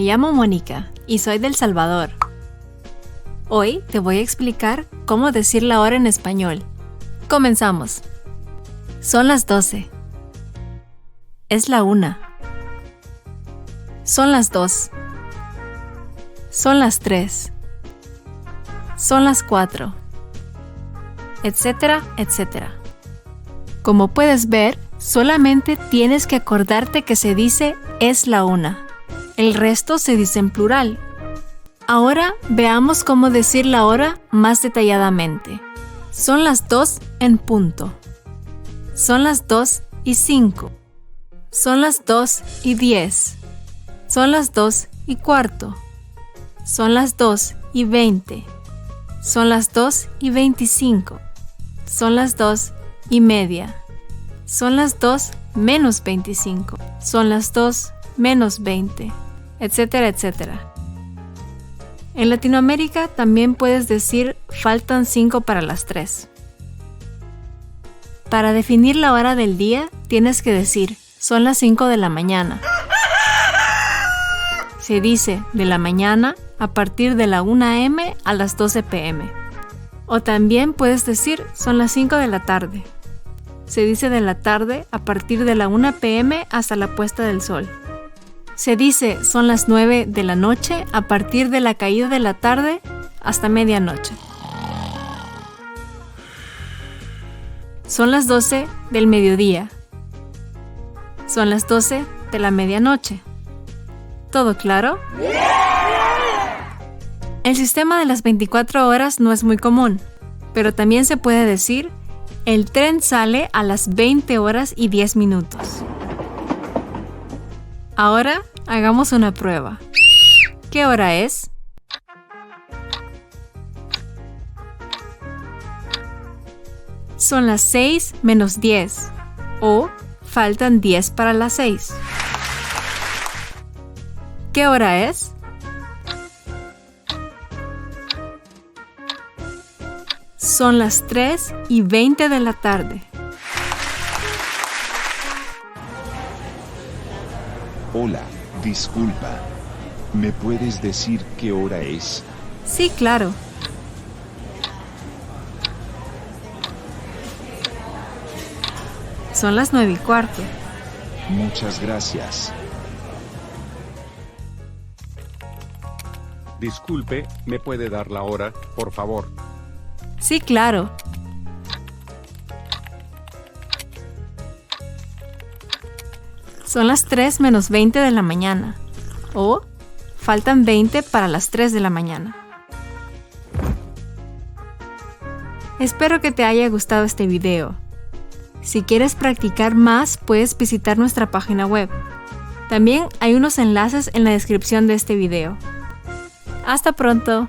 llamo Mónica y soy de El Salvador. Hoy te voy a explicar cómo decir la hora en español. Comenzamos. Son las 12. Es la 1. Son las 2. Son las 3. Son las 4. Etcétera, etcétera. Como puedes ver, solamente tienes que acordarte que se dice es la 1. El resto se dice en plural. Ahora veamos cómo decir la hora más detalladamente. Son las 2 en punto. Son las 2:05. Son las 2:10. Son las 2:15. Son las 2:20. Son las 2:25. Son las 2:30. Son las 2:25. Son las 2:20. Etcétera, etcétera. En Latinoamérica también puedes decir faltan 5 para las 3. Para definir la hora del día, tienes que decir son las 5 de la mañana. Se dice de la mañana a partir de la 1 a.m. a las 12 p.m. O también puedes decir son las 5 de la tarde. Se dice de la tarde a partir de la 1 p.m. hasta la puesta del sol. Se dice son las 9 de la noche a partir de la caída de la tarde hasta medianoche. Son las 12 del mediodía. Son las 12 de la medianoche. ¿Todo claro? El sistema de las 24 horas no es muy común, pero también se puede decir el tren sale a las 20 horas y 10 minutos. Ahora hagamos una prueba. ¿Qué hora es? Son las 6 menos 10 o faltan 10 para las 6. ¿Qué hora es? Son las 3:20 de la tarde. Hola, disculpa. ¿Me puedes decir qué hora es? Sí, claro. Son las 9:15. Muchas gracias. Disculpe, ¿me puede dar la hora, por favor? Sí, claro. Son las 3 menos 20 de la mañana. O faltan 20 para las 3 de la mañana. Espero que te haya gustado este video. Si quieres practicar más, puedes visitar nuestra página web. También hay unos enlaces en la descripción de este video. ¡Hasta pronto!